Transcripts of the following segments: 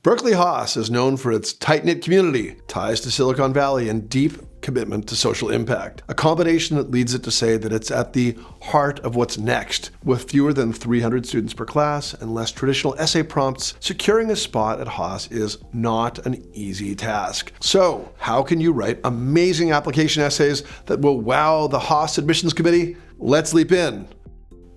Berkeley Haas is known for its tight-knit community, ties to Silicon Valley, and deep commitment to social impact, a combination that leads it to say that it's at the heart of what's next. With fewer than 300 students per class and less traditional essay prompts, securing a spot at Haas is not an easy task. So, how can you write amazing application essays that will wow the Haas admissions committee? Let's leap in.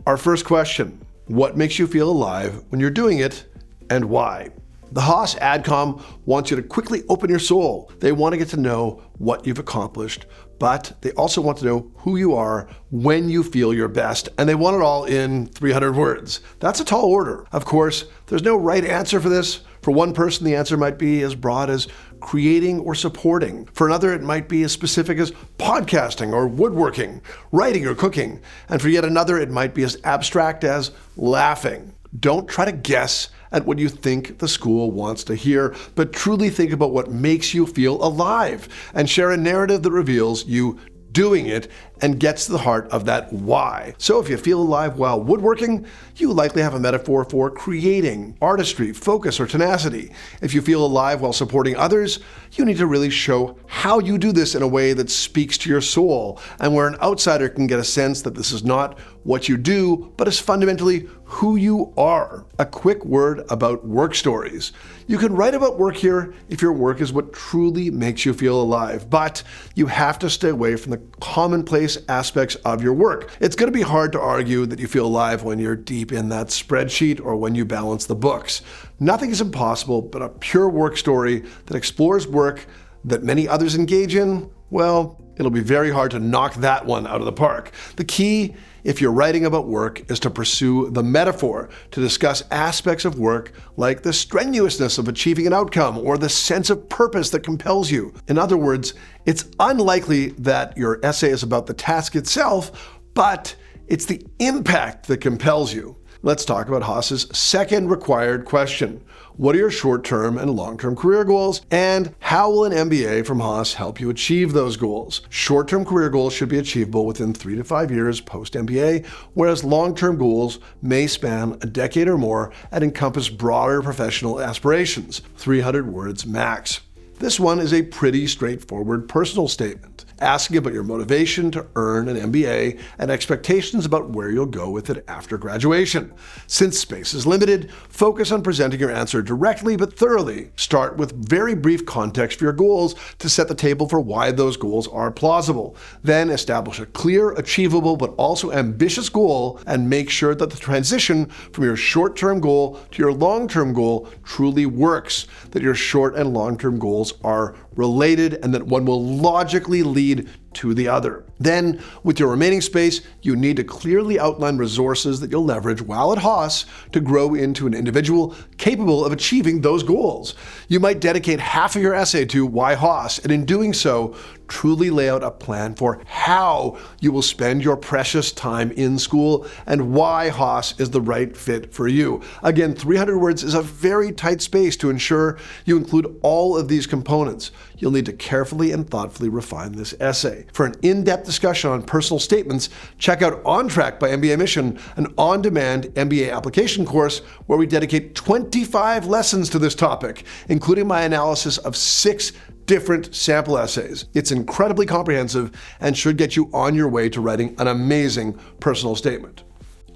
Our first question: what makes you feel alive when you're doing it, and why? The Haas AdCom wants you to quickly open your soul. They want to get to know what you've accomplished, but they also want to know who you are when you feel your best, and they want it all in 300 words. That's a tall order. Of course, there's no right answer for this. For one person, the answer might be as broad as creating or supporting. For another, it might be as specific as podcasting or woodworking, writing or cooking. And for yet another, it might be as abstract as laughing. Don't try to guess at what you think the school wants to hear, but truly think about what makes you feel alive and share a narrative that reveals you doing it and gets to the heart of that why. So if you feel alive while woodworking, you likely have a metaphor for creating, artistry, focus, or tenacity. If you feel alive while supporting others, you need to really show how you do this in a way that speaks to your soul, and where an outsider can get a sense that this is not what you do, but is fundamentally who you are. A quick word about work stories. You can write about work here if your work is what truly makes you feel alive, but you have to stay away from the commonplace aspects of your work. It's going to be hard to argue that you feel alive when you're deep in that spreadsheet or when you balance the books. Nothing is impossible, but a pure work story that explores work that many others engage in, well, it'll be very hard to knock that one out of the park. The key, if you're writing about work, is to pursue the metaphor, to discuss aspects of work like the strenuousness of achieving an outcome or the sense of purpose that compels you. In other words, it's unlikely that your essay is about the task itself, but it's the impact that compels you. Let's talk about Haas's second required question. What are your short-term and long-term career goals? And how will an MBA from Haas help you achieve those goals? Short-term career goals should be achievable within 3 to 5 years post-MBA, whereas long-term goals may span a decade or more and encompass broader professional aspirations, 300 words max. This one is a pretty straightforward personal statement, asking about your motivation to earn an MBA and expectations about where you'll go with it after graduation. Since space is limited, focus on presenting your answer directly but thoroughly. Start with very brief context for your goals to set the table for why those goals are plausible. Then establish a clear, achievable, but also ambitious goal, and make sure that the transition from your short-term goal to your long-term goal truly works, that your short and long-term goals are related and that one will logically lead to the other. Then, with your remaining space, you need to clearly outline resources that you'll leverage while at Haas to grow into an individual capable of achieving those goals. You might dedicate half of your essay to why Haas, and in doing so, truly lay out a plan for how you will spend your precious time in school and why Haas is the right fit for you. Again, 300 words is a very tight space to ensure you include all of these components. You'll need to carefully and thoughtfully refine this essay. For an in-depth discussion on personal statements, check out onTrack by mbaMission, an on-demand MBA application course where we dedicate 25 lessons to this topic, including my analysis of 6 different sample essays. It's incredibly comprehensive and should get you on your way to writing an amazing personal statement.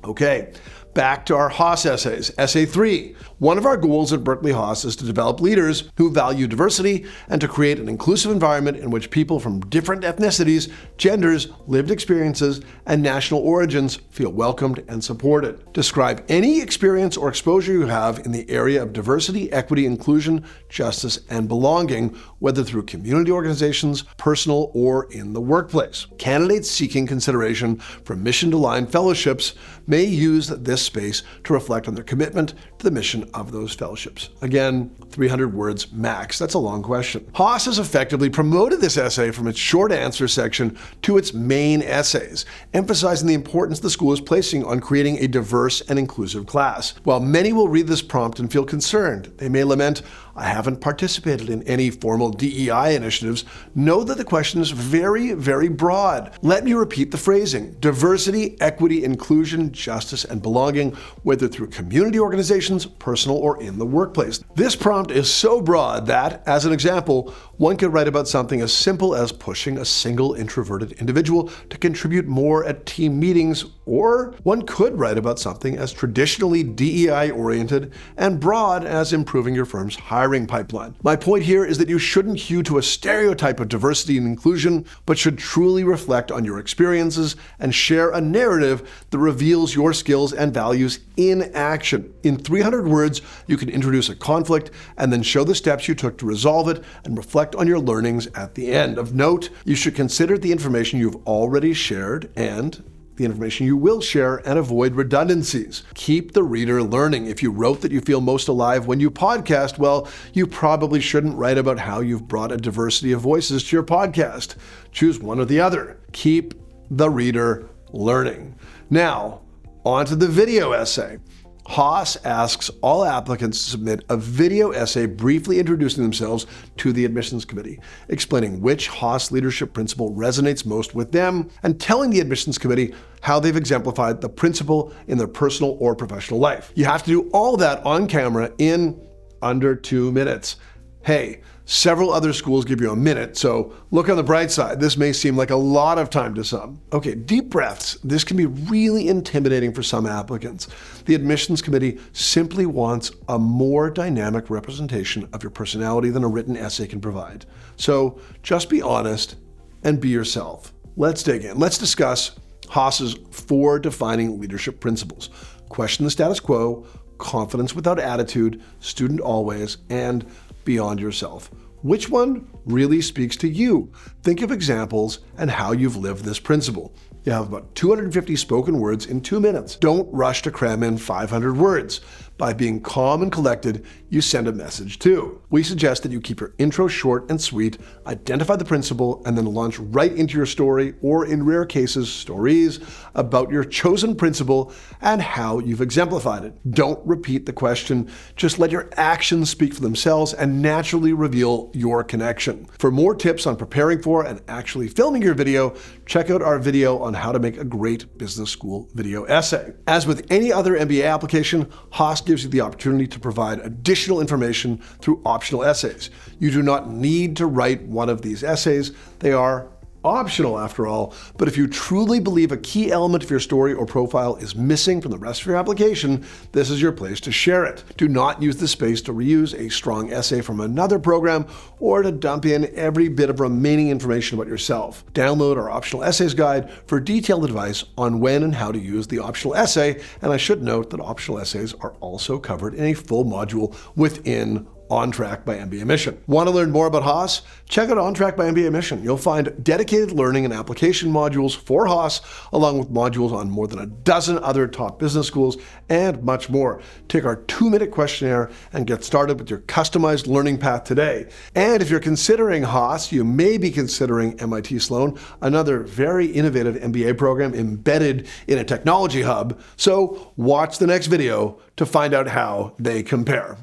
Okay, back to our Haas essays. Essay 3. One of our goals at Berkeley Haas is to develop leaders who value diversity and to create an inclusive environment in which people from different ethnicities, genders, lived experiences, and national origins feel welcomed and supported. Describe any experience or exposure you have in the area of diversity, equity, inclusion, justice, and belonging, whether through community organizations, personal, or in the workplace. Candidates seeking consideration for mission-aligned fellowships may use this space to reflect on their commitment to the mission of those fellowships. Again, 300 words max. That's a long question. Haas has effectively promoted this essay from its short answer section to its main essays, emphasizing the importance the school is placing on creating a diverse and inclusive class. While many will read this prompt and feel concerned, they may lament, "I haven't participated in any formal DEI initiatives," know that the question is very, very broad. Let me repeat the phrasing: diversity, equity, inclusion, justice, and belonging, whether through community organizations, situations, personal or in the workplace. This prompt is so broad that, as an example, one could write about something as simple as pushing a single introverted individual to contribute more at team meetings, or one could write about something as traditionally DEI-oriented and broad as improving your firm's hiring pipeline. My point here is that you shouldn't hew to a stereotype of diversity and inclusion, but should truly reflect on your experiences and share a narrative that reveals your skills and values in action. In 300 words, you can introduce a conflict and then show the steps you took to resolve it and reflect on your learnings at the end. Of note, you should consider the information you've already shared and the information you will share and avoid redundancies. Keep the reader learning. If you wrote that you feel most alive when you podcast, well, you probably shouldn't write about how you've brought a diversity of voices to your podcast. Choose one or the other. Keep the reader learning. Now, on to the video essay. Haas asks all applicants to submit a video essay briefly introducing themselves to the admissions committee, explaining which Haas leadership principle resonates most with them, and telling the admissions committee how they've exemplified the principle in their personal or professional life. You have to do all that on camera in under 2 minutes. Hey, several other schools give you a minute, so look on the bright side. This may seem like a lot of time to some. Okay, deep breaths. This can be really intimidating for some applicants. The admissions committee simply wants a more dynamic representation of your personality than a written essay can provide. So just be honest and be yourself. Let's dig in. Let's discuss Haas's 4 defining leadership principles. Question the status quo, confidence without attitude, student always, and beyond yourself. Which one really speaks to you? Think of examples and how you've lived this principle. You have about 250 spoken words in 2 minutes. Don't rush to cram in 500 words. By being calm and collected, you send a message too. We suggest that you keep your intro short and sweet, identify the principle, and then launch right into your story, or in rare cases, stories about your chosen principle and how you've exemplified it. Don't repeat the question, just let your actions speak for themselves and naturally reveal your connection. For more tips on preparing for and actually filming your video, check out our video on how to make a great business school video essay. As with any other MBA application, Haas gives you the opportunity to provide additional information through optional essays. You do not need to write one of these essays. They are optional after all, but if you truly believe a key element of your story or profile is missing from the rest of your application, this is your place to share it. Do not use the space to reuse a strong essay from another program or to dump in every bit of remaining information about yourself. Download our optional essays guide for detailed advice on when and how to use the optional essay, and I should note that optional essays are also covered in a full module within onTrack by mbaMission. Want to learn more about Haas? Check out onTrack by mbaMission. You'll find dedicated learning and application modules for Haas, along with modules on more than a dozen other top business schools and much more. Take our 2-minute questionnaire and get started with your customized learning path today. And if you're considering Haas, you may be considering MIT Sloan, another very innovative MBA program embedded in a technology hub. So watch the next video to find out how they compare.